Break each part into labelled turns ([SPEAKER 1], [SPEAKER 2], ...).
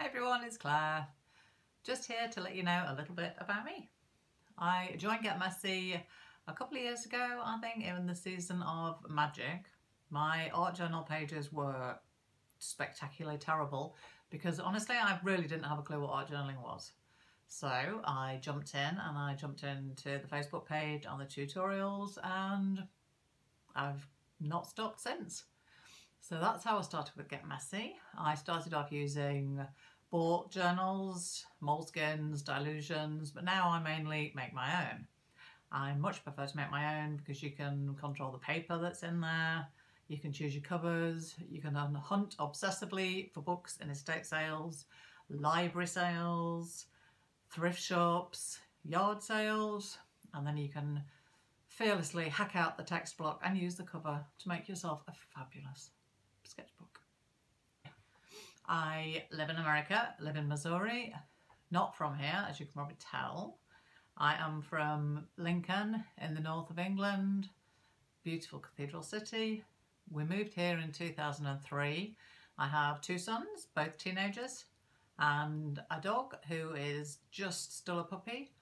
[SPEAKER 1] Hi everyone, it's Claire. Just here to let you know a little bit about me. I joined Get Messy a couple of years ago, I think, in the season of Magic. My art journal pages were spectacularly terrible because honestly I really didn't have a clue what art journaling was. So I jumped in and I jumped into the Facebook page on the tutorials and I've not stopped since. So that's how I started with Get Messy. I started off using bought journals, moleskins, dilutions, but now I mainly make my own. I much prefer to make my own because you can control the paper that's in there, you can choose your covers, you can hunt obsessively for books in estate sales, library sales, thrift shops, yard sales, and then you can fearlessly hack out the text block and use the cover to make yourself a fabulous sketchbook. I live in America, live in Missouri, not from here as you can probably tell. I am from Lincoln in the north of England, beautiful cathedral city. We moved here in 2003. I have two sons, both teenagers, and a dog who is just still a puppy,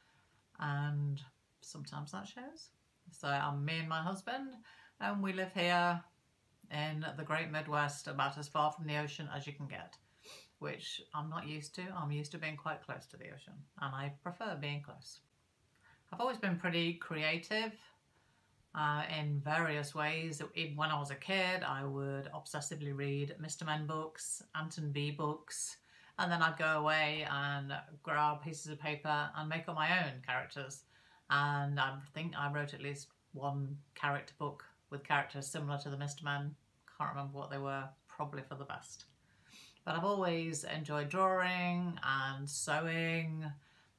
[SPEAKER 1] and sometimes that shows. So I'm me and my husband, and we live here in the great Midwest, about as far from the ocean as you can get, which I'm not used to. I'm used to being quite close to the ocean, and I prefer being close. I've always been pretty creative in various ways. Even when I was a kid, I would obsessively read Mr. Men books, Anton B books, and then I'd go away and grab pieces of paper and make up my own characters. And I think I wrote at least one character book with characters similar to the Mr. Men. Can't remember what they were, probably for the best. But I've always enjoyed drawing and sewing.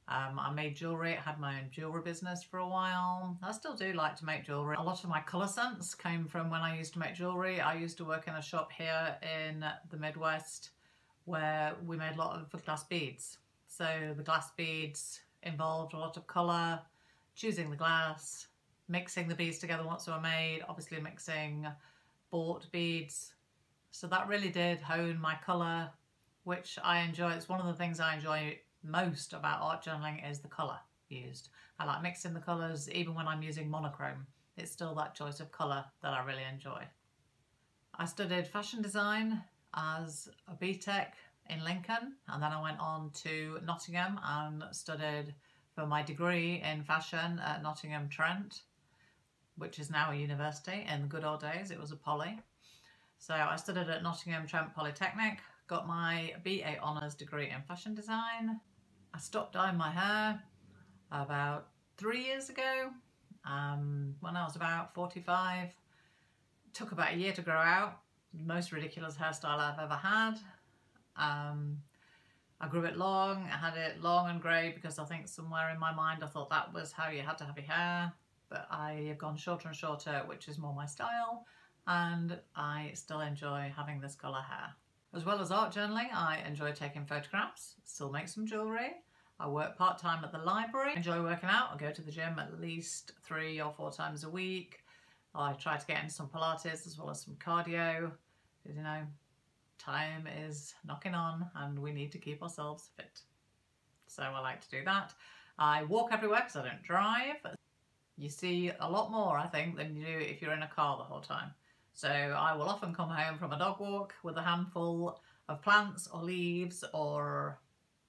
[SPEAKER 1] I made jewellery, I had my own jewellery business for a while. I still do like to make jewellery. A lot of my colour sense came from when I used to make jewellery. I used to work in a shop here in the Midwest where we made a lot of glass beads. So the glass beads involved a lot of colour, choosing the glass, mixing the beads together once they were made, obviously mixing bought beads. So that really did hone my colour, which I enjoy. It's one of the things I enjoy most about art journaling is the colour used. I like mixing the colours, even when I'm using monochrome. It's still that choice of colour that I really enjoy. I studied fashion design as a BTEC in Lincoln, and then I went on to Nottingham and studied for my degree in fashion at Nottingham Trent, which is now a university. In the good old days it was a poly. So I studied at Nottingham Trent Polytechnic, got my BA Honours degree in fashion design. I stopped dyeing my hair about 3 years ago, when I was about 45. It took about a year to grow out, the most ridiculous hairstyle I've ever had. I grew it long, I had it long and grey because I think somewhere in my mind I thought that was how you had to have your hair, but I have gone shorter and shorter, which is more my style, and I still enjoy having this colour hair. As well as art journaling, I enjoy taking photographs, still make some jewellery. I work part-time at the library, enjoy working out. I go to the gym at least 3 or 4 times a week. I try to get in some Pilates as well as some cardio, because you know, time is knocking on and we need to keep ourselves fit. So I like to do that. I walk everywhere because I don't drive. You see a lot more, I think, than you do if you're in a car the whole time. So I will often come home from a dog walk with a handful of plants or leaves or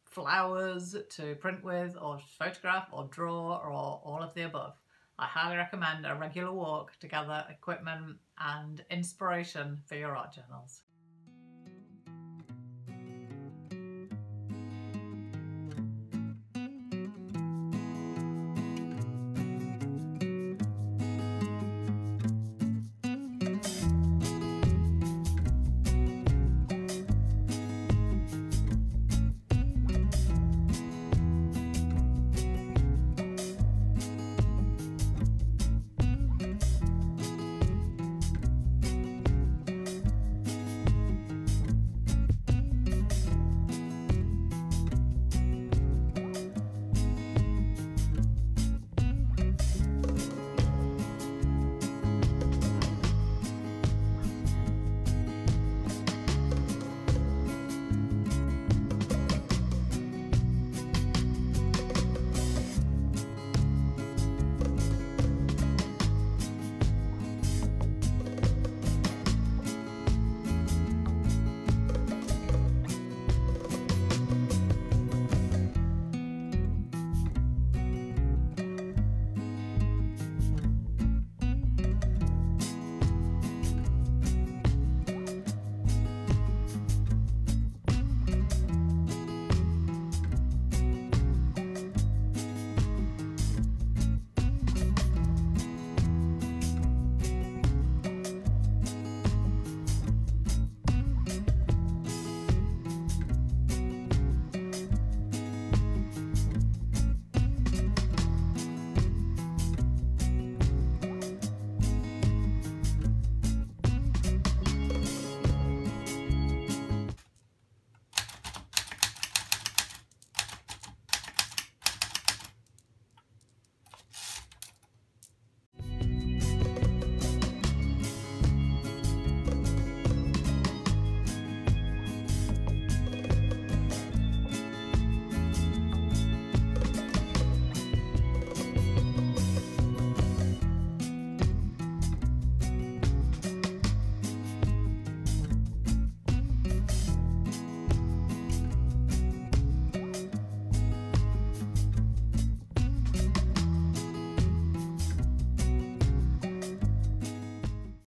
[SPEAKER 1] flowers to print with or photograph or draw or all of the above. I highly recommend a regular walk to gather equipment and inspiration for your art journals.